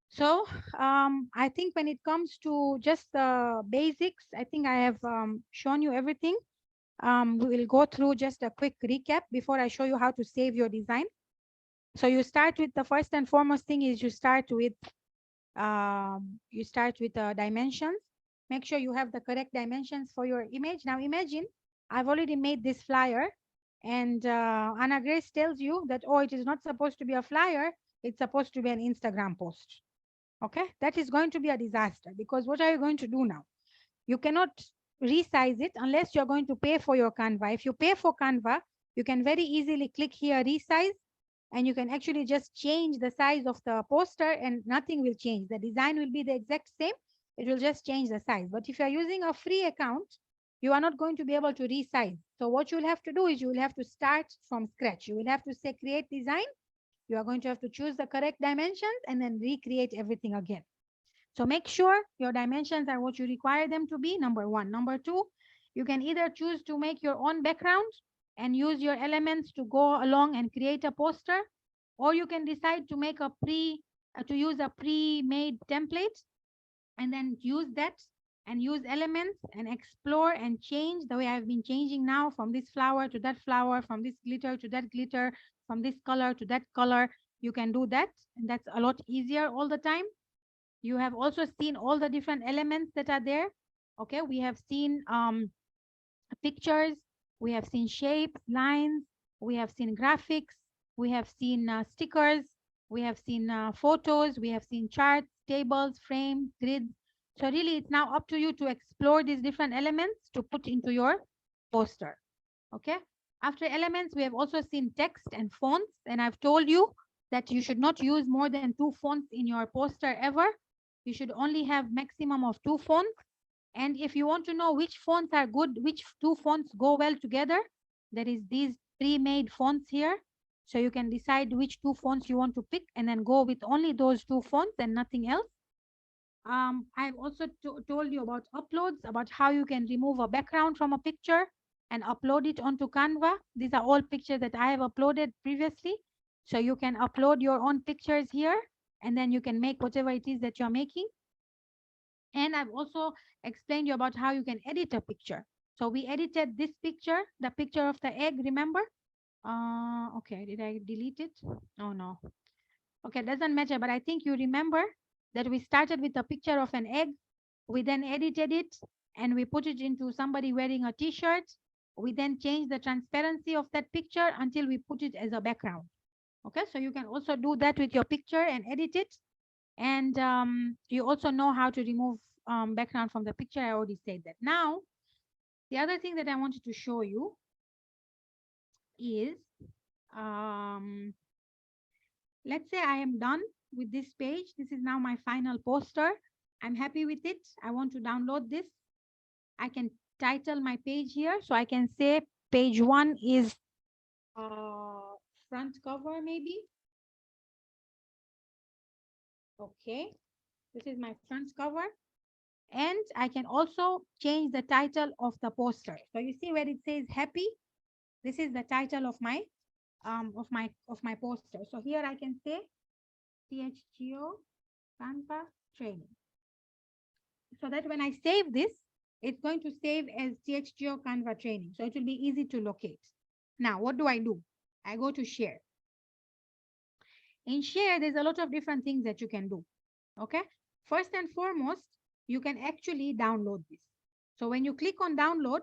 So I think when it comes to just the basics, I think I have shown you everything. We will go through just a quick recap before I show you how to save your design. So you start with the first and foremost thing is you start with dimensions. Make sure you have the correct dimensions for your image. Now imagine I've already made this flyer and Anna Grace tells you that, oh, it is not supposed to be a flyer. It's supposed to be an Instagram post. Okay, that is going to be a disaster because what are you going to do now? You cannot resize it unless you're going to pay for your Canva. If you pay for Canva, you can very easily click here, resize, and you can actually just change the size of the poster and nothing will change. The design will be the exact same. It will just change the size. But if you're using a free account, you are not going to be able to resize. So what you'll have to do is you will have to start from scratch. You will have to say create design. You are going to have to choose the correct dimensions and then recreate everything again. So make sure your dimensions are what you require them to be, number one. Number two, you can either choose to make your own background and use your elements to go along and create a poster, or you can decide to make to use a pre-made template and then use that and use elements and explore and change the way I've been changing now from this flower to that flower, from this glitter to that glitter, from this color to that color. You can do that, and that's a lot easier all the time. You have also seen all the different elements that are there. Okay, we have seen pictures, we have seen shapes, lines, we have seen graphics, we have seen stickers, we have seen photos, we have seen charts, tables, frames, grids. So really it's now up to you to explore these different elements to put into your poster. Okay, after elements, we have also seen text and fonts, and I've told you that you should not use more than 2 fonts in your poster ever. You should only have maximum of 2 fonts. And if you want to know which fonts are good, which 2 fonts go well together, there is these pre-made fonts here. So you can decide which 2 fonts you want to pick and then go with only those 2 fonts and nothing else. I've also told you about uploads, about how you can remove a background from a picture and upload it onto Canva. These are all pictures that I have uploaded previously. So you can upload your own pictures here and then you can make whatever it is that you're making. And I've also explained you about how you can edit a picture. So we edited this picture, the picture of the egg, remember? Okay, did I delete it? Oh no. Okay, doesn't matter, but I think you remember that we started with a picture of an egg. We then edited it and we put it into somebody wearing a t-shirt. We then changed the transparency of that picture until we put it as a background. Okay, so you can also do that with your picture and edit it. And you also know how to remove background from the picture. I already said that. Now, the other thing that I wanted to show you is, um, let's say I am done with this page. This is now my final poster. I'm happy with it. I want to download this. I can title my page here. So I can say page 1 is front cover maybe. Okay, this is my front cover. And I can also change the title of the poster. So you see where it says happy. This is the title of my poster. So here I can say THGO Canva training. So that when I save this, it's going to save as THGO Canva training. So it will be easy to locate. Now, what do? I go to share. In share, there's a lot of different things that you can do. Okay. First and foremost, you can actually download this. So when you click on download,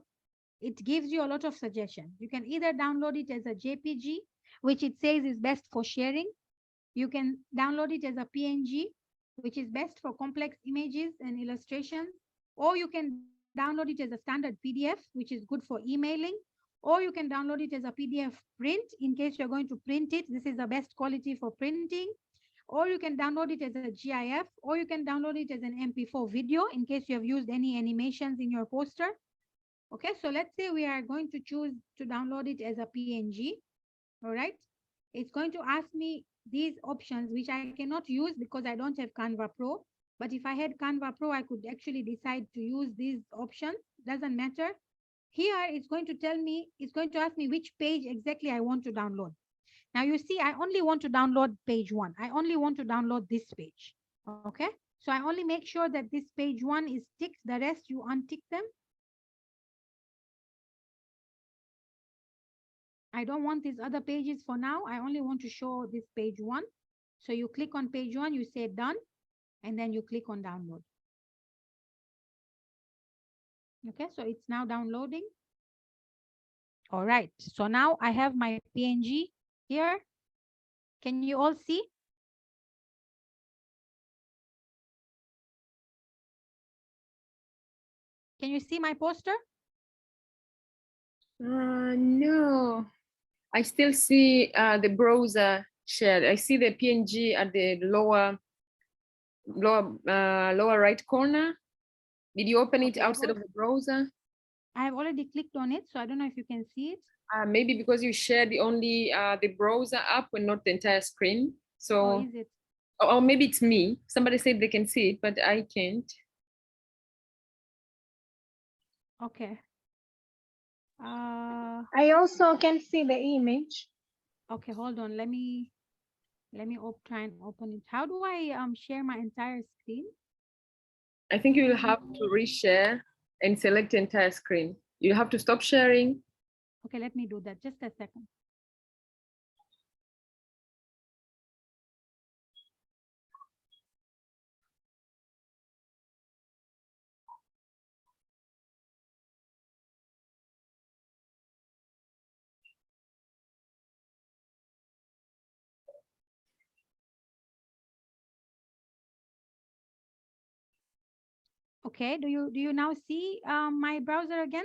it gives you a lot of suggestions. You can either download it as a JPG, which it says is best for sharing. You can download it as a PNG, which is best for complex images and illustrations. Or you can download it as a standard PDF, which is good for emailing. Or you can download it as a PDF print in case you're going to print it. This is the best quality for printing. Or you can download it as a GIF, or you can download it as an MP4 video in case you have used any animations in your poster. Okay, so let's say we are going to choose to download it as a PNG. All right, it's going to ask me these options, which I cannot use because I don't have Canva Pro. But if I had Canva Pro, I could actually decide to use these options. Doesn't matter. Here, it's going to tell me, it's going to ask me which page exactly I want to download. Now you see, I only want to download page 1. I only want to download this page. Okay. So I only make sure that this page 1 is ticked. The rest you untick them. I don't want these other pages for now. I only want to show this page 1. So you click on page 1, you say done, and then you click on download. Okay, so it's now downloading. All right, so now I have my PNG here. Can you all see? Can you see my poster? No, I still see the browser shared. I see the PNG at the lower right corner. Did you open it outside of the browser? I have already clicked on it, so I don't know if you can see it. Maybe because you shared only the browser app and not the entire screen. So, is it? Or maybe it's me. Somebody said they can see it, but I can't. Okay. I also can see the image. Okay, hold on. Let me try and open it. How do I share my entire screen? I think you will have to reshare and select the entire screen. You have to stop sharing. Okay, let me do that. Just a second. Okay, do you now see my browser again?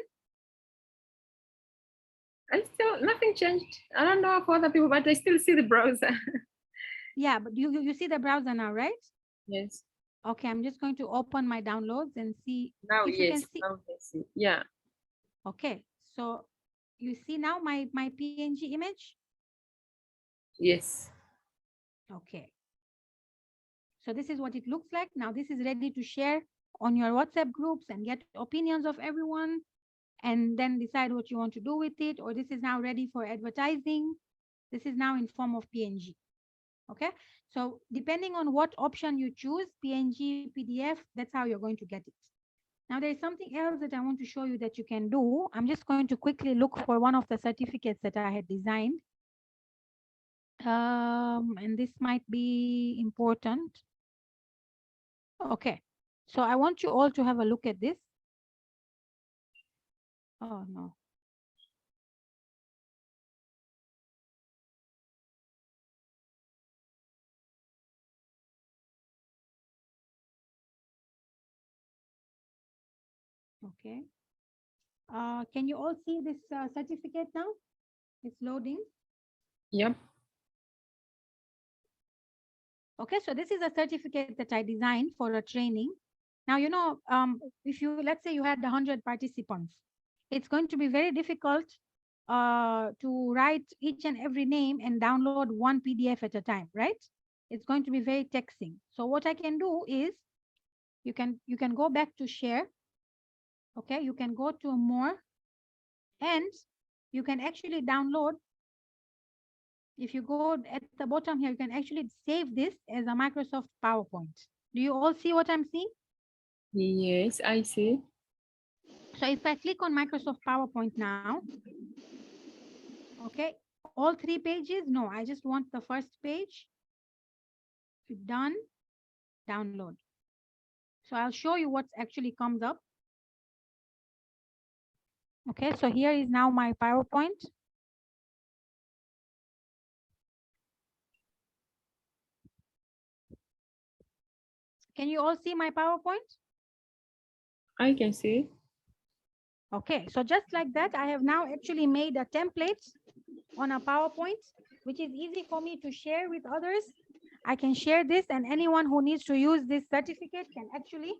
I still, nothing changed. I don't know for other people, but I still see the browser. Yeah, but you see the browser now, right? Yes. Okay, I'm just going to open my downloads and see Now, if yes, you can see. now I see. Yeah. Okay, so you see now my PNG image? Yes. Okay. So this is what it looks like. Now this is ready to share on your WhatsApp groups and get opinions of everyone and then decide what you want to do with it. Or this is now ready for advertising. This is now in form of PNG. Okay, so depending on what option you choose, PNG, PDF, that's how you're going to get it. Now there is something else that I want to show you that you can do. I'm just going to quickly look for one of the certificates that I had designed. And this might be important. Okay, so I want you all to have a look at this. Oh no. Okay. Can you all see this certificate now? It's loading. Yep. Okay, so this is a certificate that I designed for a training. Now, if you, let's say you had 100 participants, it's going to be very difficult to write each and every name and download one PDF at a time, right? It's going to be very taxing. So what I can do is you can go back to share. Okay, you can go to more, and you can actually download. If you go at the bottom here, you can actually save this as a Microsoft PowerPoint. Do you all see what I'm seeing? Yes, I see. So if I click on Microsoft PowerPoint now, okay, all 3 pages, no, I just want the first page. Done, download. So I'll show you what actually comes up. Okay, so here is now my PowerPoint. Can you all see my PowerPoint? I can see. Okay, so just like that, I have now actually made a template on a PowerPoint, which is easy for me to share with others. I can share this, and anyone who needs to use this certificate can actually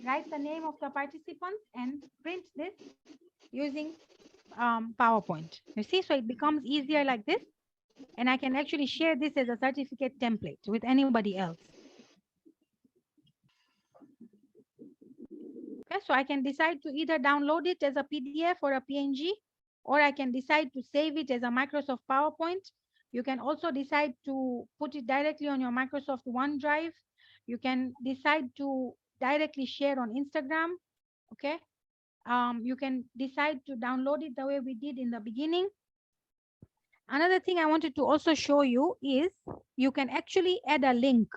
write the name of the participant and print this using PowerPoint. You see, so it becomes easier like this, and I can actually share this as a certificate template with anybody else. Okay, so I can decide to either download it as a PDF or a PNG, or I can decide to save it as a Microsoft PowerPoint. You can also decide to put it directly on your Microsoft OneDrive. You can decide to directly share on Instagram. Okay. You can decide to download it the way we did in the beginning. Another thing I wanted to also show you is you can actually add a link.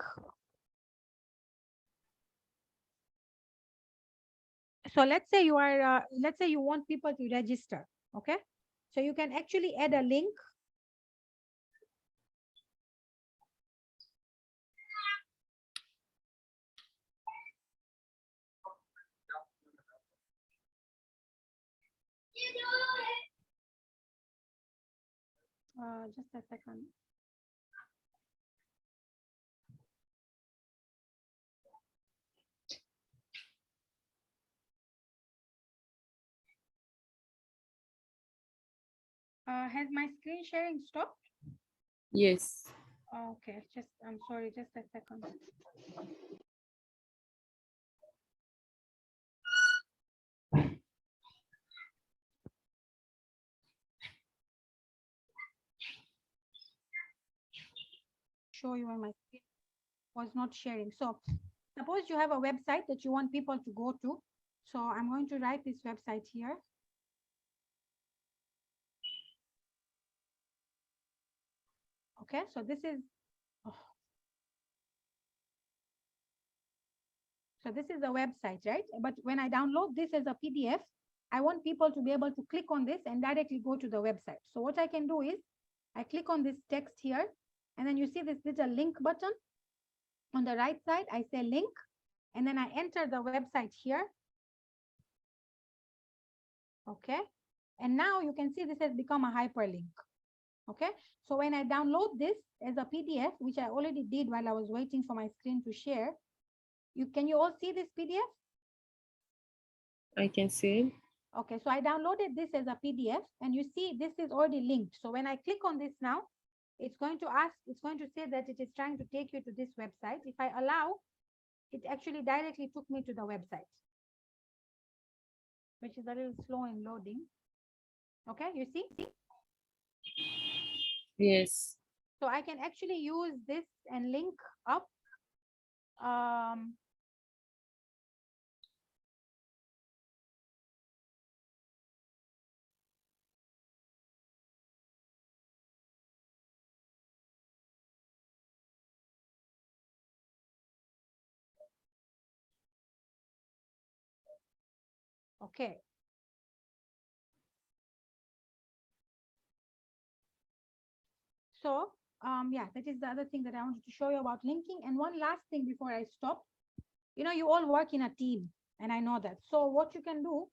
So let's say you want people to register. Okay. So you can actually add a link. Just a second. Has my screen sharing stopped? Yes. Okay, I'm sorry, just a second. Show you when my screen was not sharing. So suppose you have a website that you want people to go to. So I'm going to write this website here. Okay, so this is, oh, so this is a website, right? But when I download this as a PDF, I want people to be able to click on this and directly go to the website. So what I can do is I click on this text here, and then you see this little link button on the right side. I say link, and then I enter the website here. Okay, and now you can see this has become a hyperlink. Okay, so when I download this as a PDF, which I already did while I was waiting for my screen to share, can you all see this PDF? I can see. Okay, so I downloaded this as a PDF, and you see this is already linked. So when I click on this now, it's going to say that it is trying to take you to this website. If I allow, it actually directly took me to the website, which is a little slow in loading. Okay, you see? Yes. So I can actually use this and link up. Um, okay. So yeah, that is the other thing that I wanted to show you about linking. And one last thing before I stop, you all work in a team, and I know that. So what you can do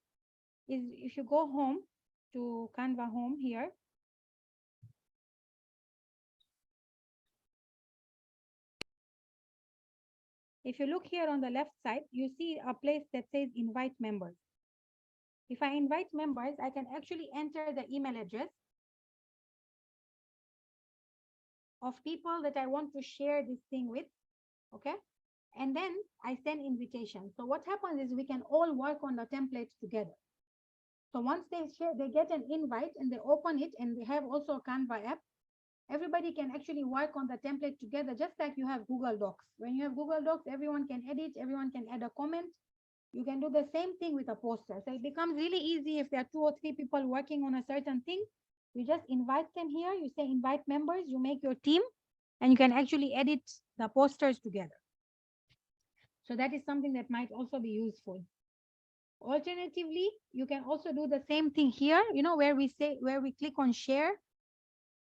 is if you go home to Canva home here, if you look here on the left side, you see a place that says invite members. If I invite members, I can actually enter the email address of people that I want to share this thing with, okay? And then I send invitation. So what happens is we can all work on the template together. So once they share, they get an invite and they open it, and they have also a Canva app. Everybody can actually work on the template together, just like you have Google Docs. When you have Google Docs, everyone can edit, everyone can add a comment. You can do the same thing with a poster. So it becomes really easy if there are 2 or 3 people working on a certain thing. You just invite them here. You say invite members, you make your team, and you can actually edit the posters together. So that is something that might also be useful. Alternatively, you can also do the same thing here, where we click on share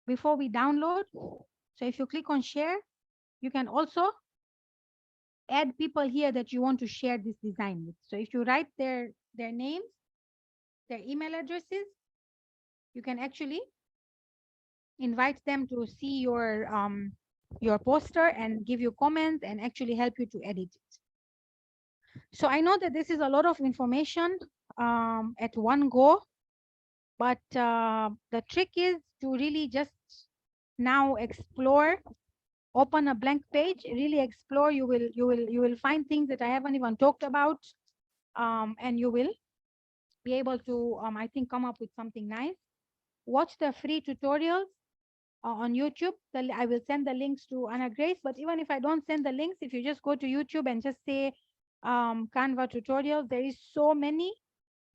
before we download. So if you click on share, you can also add people here that you want to share this design with. So if you write their names, their email addresses, you can actually invite them to see your poster and give you comments and actually help you to edit it. So I know that this is a lot of information at one go, but the trick is to really just now explore, open a blank page, really explore. You will find things that I haven't even talked about, and you will be able to I think come up with something nice. Watch the free tutorials on YouTube. I will send the links to Anna Grace, but even if I don't send the links, if you just go to YouTube and just say Canva tutorials, there is so many.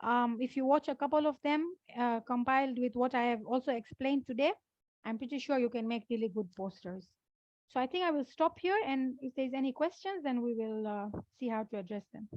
If you watch a couple of them compiled with what I have also explained today, I'm pretty sure you can make really good posters. So I think I will stop here, and if there's any questions, then we will see how to address them.